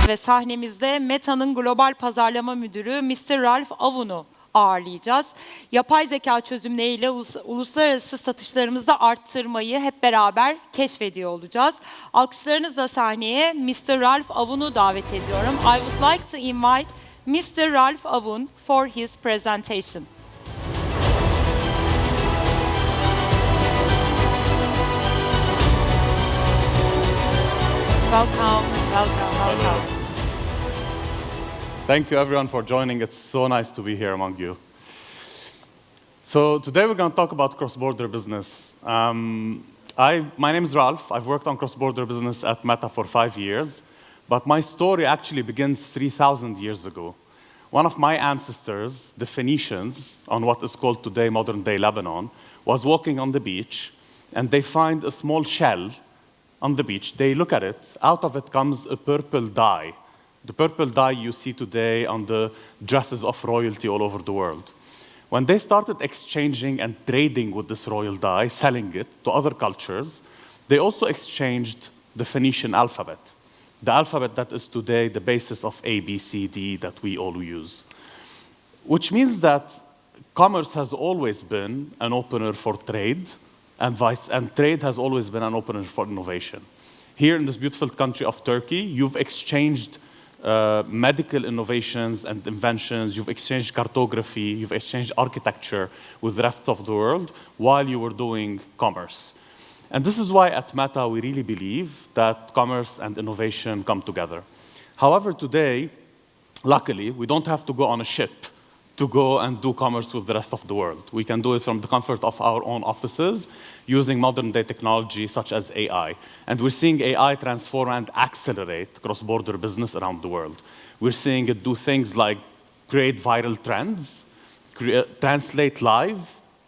ve sahnemizde Meta'nın global pazarlama müdürü Mr. Ralph Aoun'u ağırlayacağız. Yapay zeka çözümleriyle uluslararası satışlarımızı arttırmayı hep beraber keşfediyor olacağız. Alkışlarınızla sahneye Mr. Ralph Aoun'u davet ediyorum. I would like to invite Mr. Ralph Aoun for his presentation. Welcome, welcome, welcome. Thank you everyone for joining. It's so nice to be here among you. So today we're going to talk about cross-border business. My name is Ralph. I've worked on cross-border business at Meta for 5 years, but my story actually begins 3,000 years ago. One of my ancestors, the Phoenicians, on what is called today modern-day Lebanon, was walking on the beach, and they find a small shell on the beach. They look at it. Out of it comes a purple dye. The purple dye you see today on the dresses of royalty all over the world. When they started exchanging and trading with this royal dye, selling it to other cultures, they also exchanged the Phoenician alphabet, the alphabet that is today the basis of A, B, C, D that we all use. Which means that commerce has always been an opener for trade, and trade has always been an opener for innovation. Here in this beautiful country of Turkey, you've exchanged medical innovations and inventions, you've exchanged cartography, you've exchanged architecture with the rest of the world while you were doing commerce. And this is why at Meta we really believe that commerce and innovation come together. However, today, luckily, we don't have to go on a ship to go and do commerce with the rest of the world. We can do it from the comfort of our own offices using modern-day technology such as AI. And we're seeing AI transform and accelerate cross-border business around the world. We're seeing it do things like create viral trends, translate live,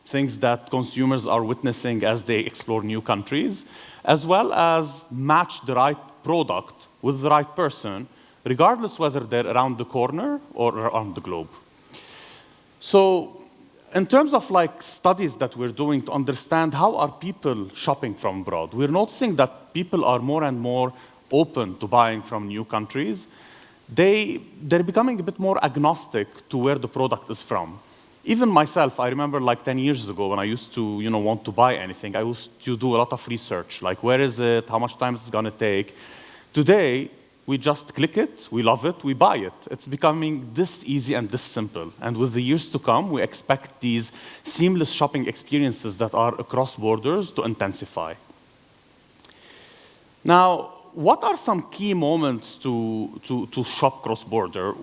things that consumers are witnessing as they explore new countries, as well as match the right product with the right person, regardless whether they're around the corner or around the globe. So in terms of studies that we're doing to understand how are people shopping from abroad, we're noticing that people are more and more open to buying from new countries. They're becoming a bit more agnostic to where the product is from. Even myself, I remember 10 years ago when I used to want to buy anything, I used to do a lot of research, like where is it, how much time is it going to take. Today, we just click it, we love it, we buy it. It's becoming this easy and this simple. And with the years to come, we expect these seamless shopping experiences that are across borders to intensify. Now, what are some key moments to shop cross-border?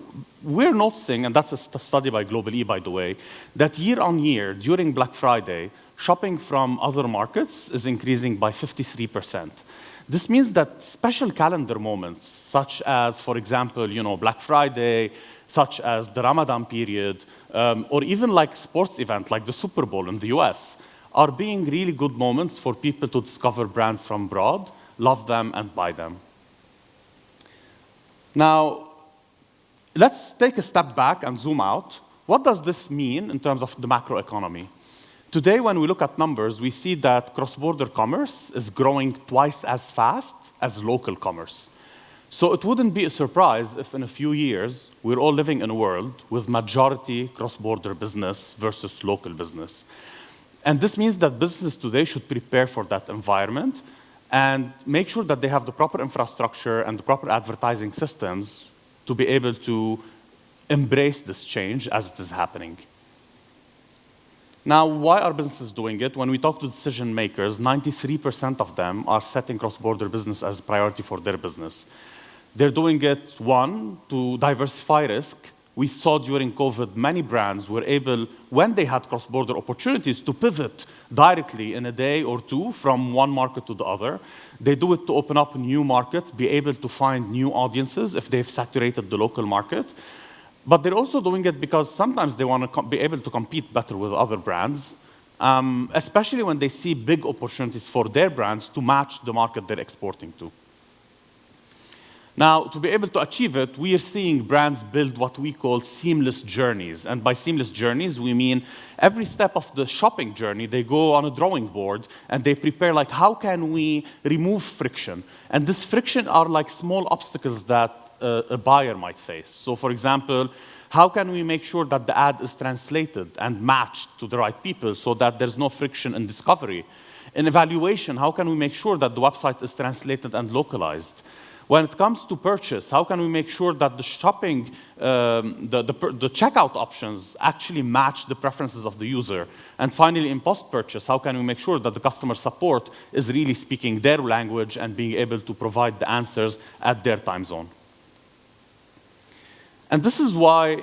We're noticing, and that's a study by Global E, by the way, that year on year, during Black Friday, shopping from other markets is increasing by 53%. This means that special calendar moments, such as, for example, Black Friday, such as the Ramadan period, or even sports event like the Super Bowl in the US, are being really good moments for people to discover brands from abroad, love them, and buy them. Now, let's take a step back and zoom out. What does this mean in terms of the macroeconomy? Today, when we look at numbers, we see that cross-border commerce is growing twice as fast as local commerce. So it wouldn't be a surprise if in a few years, we're all living in a world with majority cross-border business versus local business. And this means that businesses today should prepare for that environment and make sure that they have the proper infrastructure and the proper advertising systems to be able to embrace this change as it is happening. Now, why are businesses doing it? When we talk to decision makers, 93% of them are setting cross-border business as a priority for their business. They're doing it, one, to diversify risk. We saw during COVID, many brands were able, when they had cross-border opportunities, to pivot directly in a day or two from one market to the other. They do it to open up new markets, be able to find new audiences if they've saturated the local market. But they're also doing it because sometimes they want to be able to compete better with other brands, especially when they see big opportunities for their brands to match the market they're exporting to. Now, to be able to achieve it, we are seeing brands build what we call seamless journeys. And by seamless journeys, we mean every step of the shopping journey, they go on a drawing board and they prepare, like, how can we remove friction? And this friction are like small obstacles that a buyer might face. So for example, how can we make sure that the ad is translated and matched to the right people so that there's no friction in discovery? In evaluation, how can we make sure that the website is translated and localized? When it comes to purchase, how can we make sure that the shopping, the checkout options actually match the preferences of the user? And finally, in post-purchase, how can we make sure that the customer support is really speaking their language and being able to provide the answers at their time zone? And this is why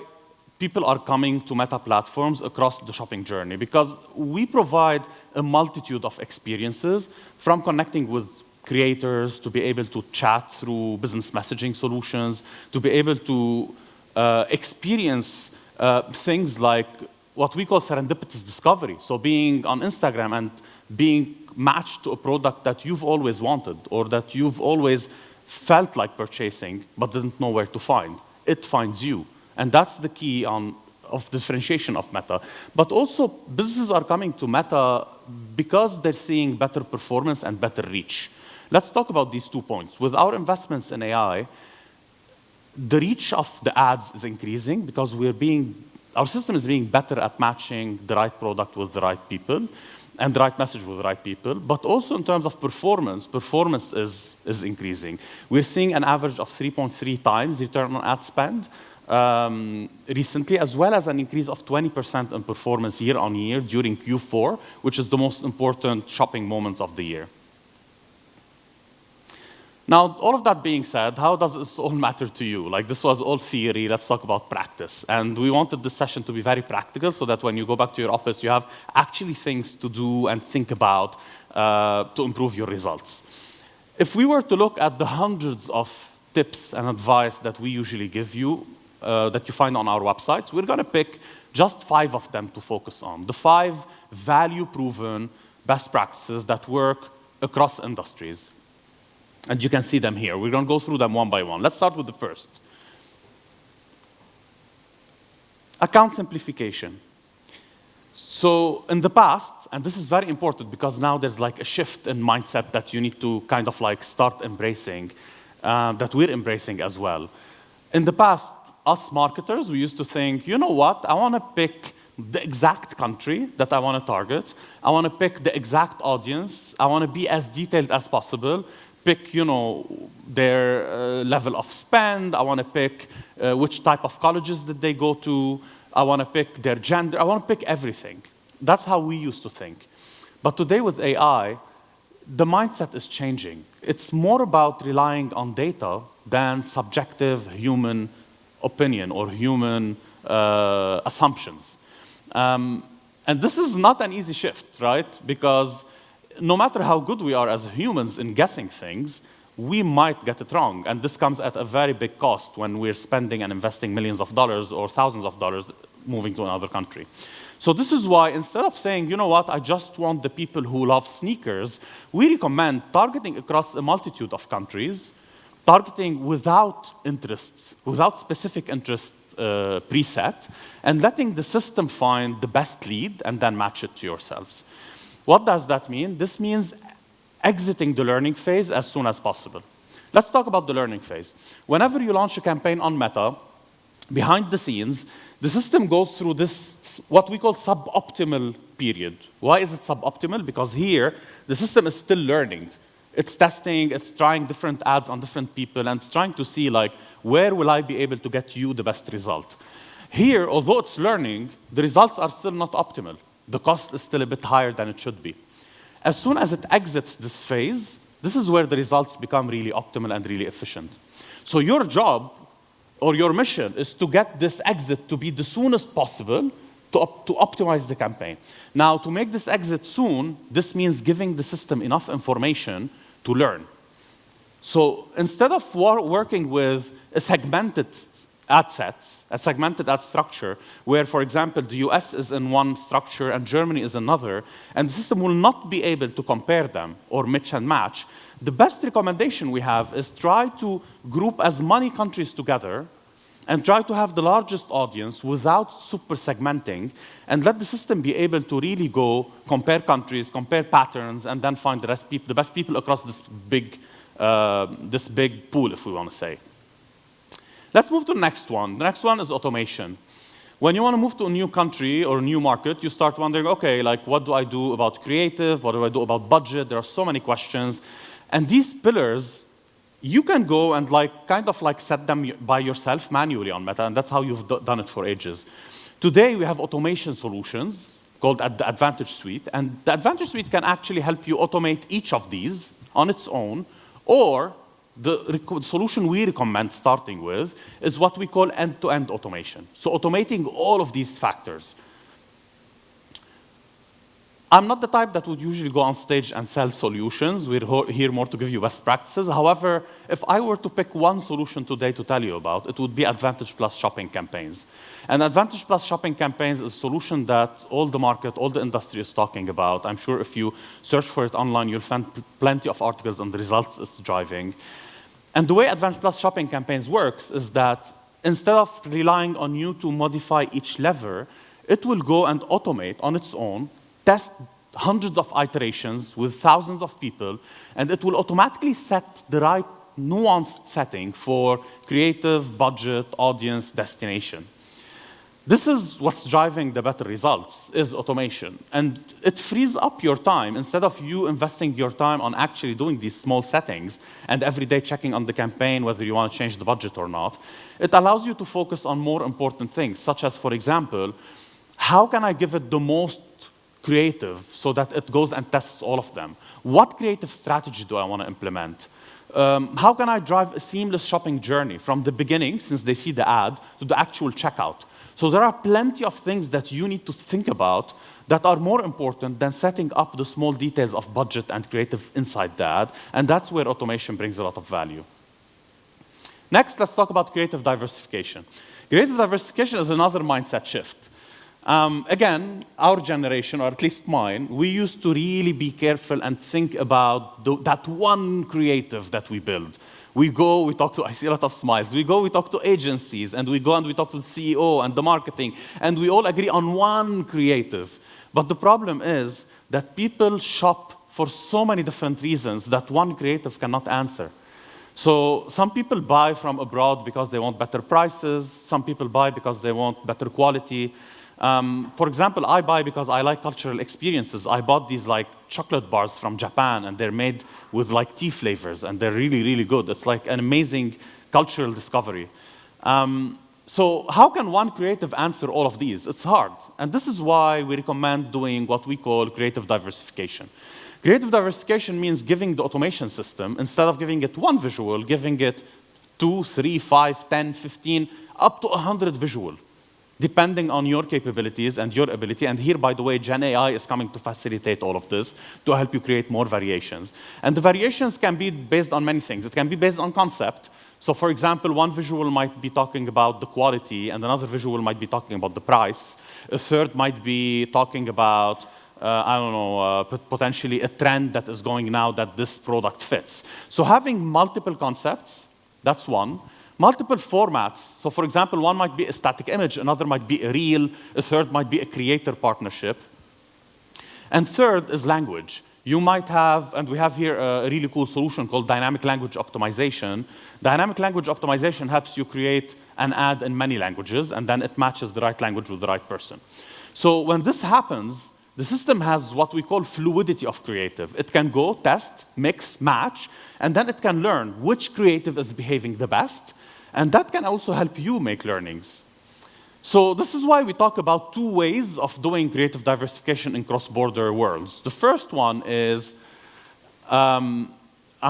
people are coming to Meta platforms across the shopping journey, because we provide a multitude of experiences, from connecting with creators, to be able to chat through business messaging solutions, to be able to experience things like what we call serendipitous discovery. So being on Instagram and being matched to a product that you've always wanted or that you've always felt like purchasing but didn't know where to find. It finds you. And that's the key of differentiation of Meta. But also, businesses are coming to Meta because they're seeing better performance and better reach. Let's talk about these 2 points. With our investments in AI, the reach of the ads is increasing because our system is being better at matching the right product with the right people and the right message with the right people. But also in terms of performance is increasing. We're seeing an average of 3.3 times return on ad spend recently, as well as an increase of 20% in performance year on year during Q4, which is the most important shopping moments of the year. Now, all of that being said, how does this all matter to you? Like, this was all theory, let's talk about practice. And we wanted this session to be very practical so that when you go back to your office, you have actually things to do and think about to improve your results. If we were to look at the hundreds of tips and advice that we usually give you, that you find on our websites, we're going to pick just 5 of them to focus on. The 5 value-proven best practices that work across industries. And you can see them here. We're going to go through them one by one. Let's start with the first. Account simplification. So in the past, and this is very important because now there's like a shift in mindset that you need to kind of like start embracing, that we're embracing as well. In the past, us marketers, we used to think, you know what, I want to pick the exact country that I want to target. I want to pick the exact audience. I want to be as detailed as possible. Pick, their level of spend. I want to pick which type of colleges that they go to. I want to pick their gender. I want to pick everything. That's how we used to think. But today with AI, the mindset is changing. It's more about relying on data than subjective human opinion or human assumptions. And this is not an easy shift, right? Because no matter how good we are as humans in guessing things, we might get it wrong. And this comes at a very big cost when we're spending and investing millions of dollars or thousands of dollars moving to another country. So this is why instead of saying, you know what, I just want the people who love sneakers, we recommend targeting across a multitude of countries, targeting without interests, without specific interest preset, and letting the system find the best lead and then match it to yourselves. What does that mean? This means exiting the learning phase as soon as possible. Let's talk about the learning phase. Whenever you launch a campaign on Meta, behind the scenes, the system goes through this, what we call suboptimal period. Why is it suboptimal? Because here, the system is still learning. It's testing, it's trying different ads on different people, and it's trying to see, like, where will I be able to get you the best result? Here, although it's learning, the results are still not optimal. The cost is still a bit higher than it should be. As soon as it exits this phase, this is where the results become really optimal and really efficient. So your job or your mission is to get this exit to be the soonest possible to optimize the campaign. Now, to make this exit soon, this means giving the system enough information to learn. So instead of working with a segmented ad sets, a segmented ad structure, where, for example, the US is in one structure and Germany is another, and the system will not be able to compare them or mix and match, the best recommendation we have is try to group as many countries together and try to have the largest audience without super segmenting, and let the system be able to really go compare countries, compare patterns, and then find the best people across this big pool, if we want to say. Let's move to the next one. The next one is automation. When you want to move to a new country or a new market, you start wondering, okay, like what do I do about creative? What do I do about budget? There are so many questions. And these pillars, you can go and kind of set them by yourself manually on Meta, and that's how you've done it for ages. Today, we have automation solutions called the Advantage Suite, and the Advantage Suite can actually help you automate each of these on its own, or the solution we recommend starting with is what we call end-to-end automation. So automating all of these factors. I'm not the type that would usually go on stage and sell solutions. We're here more to give you best practices. However, if I were to pick one solution today to tell you about, it would be Advantage Plus shopping campaigns. And Advantage Plus shopping campaigns is a solution that all the market, all the industry is talking about. I'm sure if you search for it online, you'll find plenty of articles on the results it's driving. And the way Advantage Plus shopping campaigns works is that instead of relying on you to modify each lever, it will go and automate on its own, test hundreds of iterations with thousands of people, and it will automatically set the right nuanced setting for creative, budget, audience, destination. This is what's driving the better results, is automation. And it frees up your time. Instead of you investing your time on actually doing these small settings and every day checking on the campaign whether you want to change the budget or not, it allows you to focus on more important things, such as, for example, how can I give it the most creative so that it goes and tests all of them? What creative strategy do I want to implement? How can I drive a seamless shopping journey from the beginning, since they see the ad, to the actual checkout? So there are plenty of things that you need to think about that are more important than setting up the small details of budget and creative inside the ad, and that's where automation brings a lot of value. Next, let's talk about creative diversification. Creative diversification is another mindset shift. Again, our generation, or at least mine, we used to really be careful and think about that one creative that we build. We go, we talk to, I see a lot of smiles. We go, we talk to agencies, and we go and we talk to the CEO and the marketing, and we all agree on one creative. But the problem is that people shop for so many different reasons that one creative cannot answer. So some people buy from abroad because they want better prices. Some people buy because they want better quality. For example, I buy because I like cultural experiences. I bought these chocolate bars from Japan, and they're made with tea flavors, and they're really, really good. It's like an amazing cultural discovery. So how can one creative answer all of these? It's hard. And this is why we recommend doing what we call creative diversification. Creative diversification means giving the automation system, instead of giving it one visual, giving it 2, 3, 5, 10, 15, up to 100 visual, depending on your capabilities and your ability. And here, by the way, Gen AI is coming to facilitate all of this, to help you create more variations. And the variations can be based on many things. It can be based on concept. So for example, one visual might be talking about the quality, and another visual might be talking about the price. A third might be talking about, I don't know, potentially a trend that is going now that this product fits. So having multiple concepts, that's one. Multiple formats. So for example, one might be a static image, another might be a reel, a third might be a creator partnership. And third is language. You might have, and we have here a really cool solution called dynamic language optimization. Dynamic language optimization helps you create an ad in many languages, and then it matches the right language with the right person. So when this happens, the system has what we call fluidity of creative. It can go, test, mix, match, and then it can learn which creative is behaving the best, and that can also help you make learnings. So this is why we talk about two ways of doing creative diversification in cross-border worlds. The first one is, I'm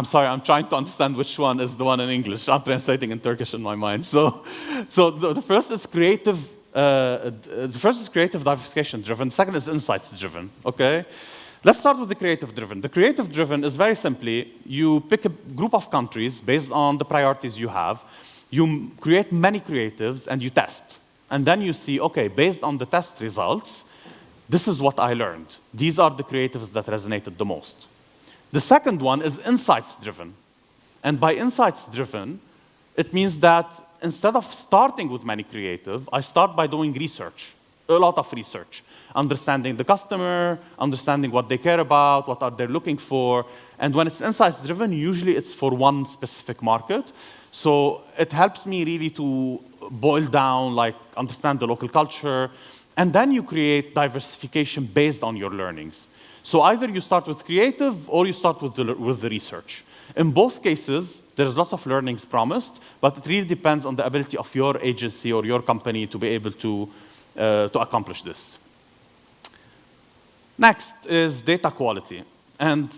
sorry, I'm trying to understand which one is the one in English. I'm translating in Turkish in my mind. So the first is creative. The first is creative diversification-driven. Second is insights-driven. Okay. Let's start with the creative-driven. The creative-driven is very simply, you pick a group of countries based on the priorities you have. You create many creatives and you test. And then you see, okay, based on the test results, this is what I learned. These are the creatives that resonated the most. The second one is insights-driven. And by insights-driven, it means that instead of starting with many creative, I start by doing research, a lot of research. understanding the customer, understanding what they care about, what are they looking for. And when it's insights-driven, usually it's for one specific market. So it helps me really to boil down, like understand the local culture, and then you create diversification based on your learnings. So either you start with creative or you start with the research. In both cases, there's lots of learnings promised, but it really depends on the ability of your agency or your company to be able to accomplish this. Next is data quality. And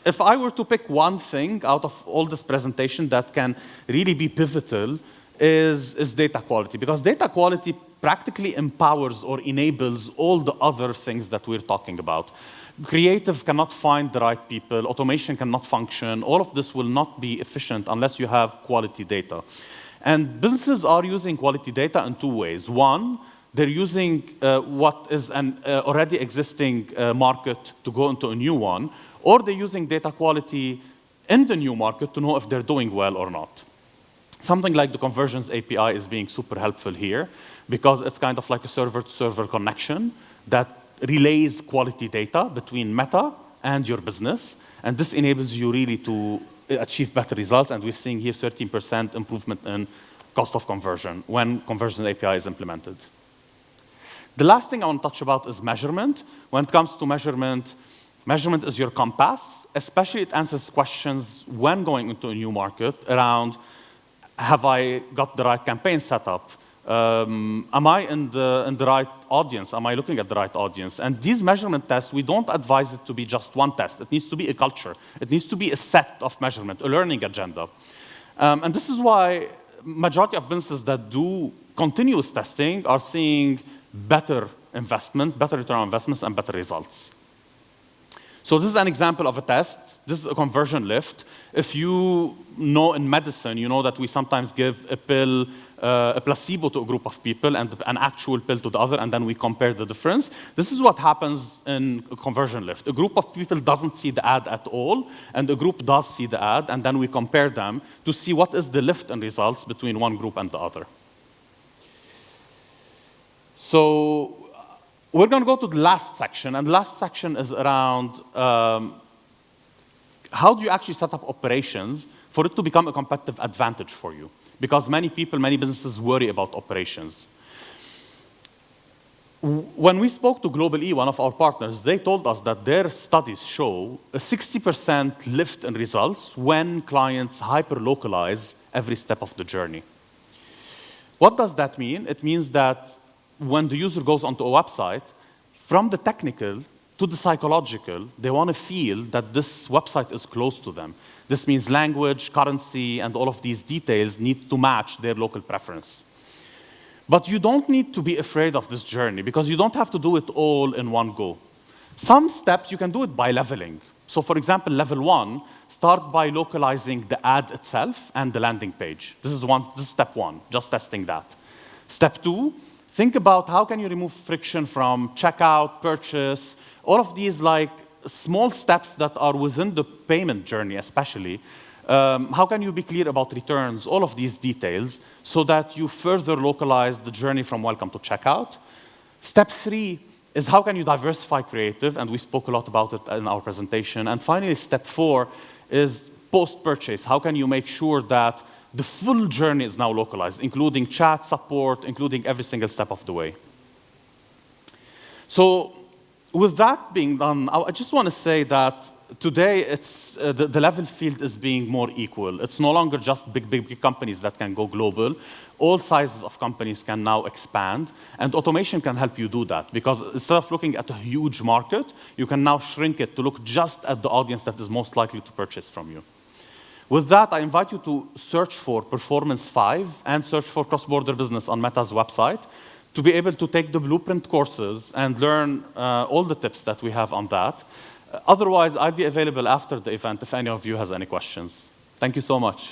if I were to pick one thing out of all this presentation that can really be pivotal is data quality, because data quality practically empowers or enables all the other things that we're talking about. Creative cannot find the right people, automation cannot function, all of this will not be efficient unless you have quality data. And businesses are using quality data in two ways. One, they're using what is an already existing market to go into a new one, or they're using data quality in the new market to know if they're doing well or not. Something like the Conversions API is being super helpful here because it's kind of like a server-to-server connection that relays quality data between Meta and your business. And this enables you really to achieve better results. And we're seeing here 13% improvement in cost of conversion when Conversions API is implemented. The last thing I want to touch about is measurement. When it comes to measurement, measurement is your compass. Especially it answers questions when going into a new market around, have I got the right campaign set up? Am I in the right audience? Am I looking at the right audience? And these measurement tests, we don't advise it to be just one test. It needs to be a culture. It needs to be a set of measurement, a learning agenda. And this is why majority of businesses that do continuous testing are seeing better investment, better return on investments, and better results. So this is an example of a test. This is a conversion lift. If you know in medicine, you know that we sometimes give a pill, a placebo to a group of people and an actual pill to the other, and then we compare the difference. This is what happens in a conversion lift. A group of people doesn't see the ad at all, and a group does see the ad, and then we compare them to see what is the lift in results between one group and the other. So we're going to go to the last section, and the last section is around how do you actually set up operations for it to become a competitive advantage for you? Because many people, many businesses worry about operations. When we spoke to Global E, one of our partners, they told us that their studies show a 60% lift in results when clients hyper-localize every step of the journey. What does that mean? It means that when the user goes onto a website, from the technical to the psychological, they want to feel that this website is close to them. This means language, currency, and all of these details need to match their local preference. But you don't need to be afraid of this journey because you don't have to do it all in one go. Some steps, you can do it by leveling. So for example, level 1, start by localizing the ad itself and the landing page. This is step 1, just testing that. Step 2, think about how can you remove friction from checkout, purchase, all of these like small steps that are within the payment journey especially. How can you be clear about returns, all of these details, so that you further localize the journey from welcome to checkout. Step 3 is how can you diversify creative, and we spoke a lot about it in our presentation. And finally, step 4 is post-purchase. How can you make sure that the full journey is now localized, including chat support, including every single step of the way. So with that being done, I just want to say that today it's, the level field is being more equal. It's no longer just big companies that can go global. All sizes of companies can now expand, and automation can help you do that, because instead of looking at a huge market, you can now shrink it to look just at the audience that is most likely to purchase from you. With that, I invite you to search for Performance 5 and search for cross-border business on Meta's website to be able to take the blueprint courses and learn all the tips that we have on that. Otherwise, I'll be available after the event if any of you has any questions. Thank you so much.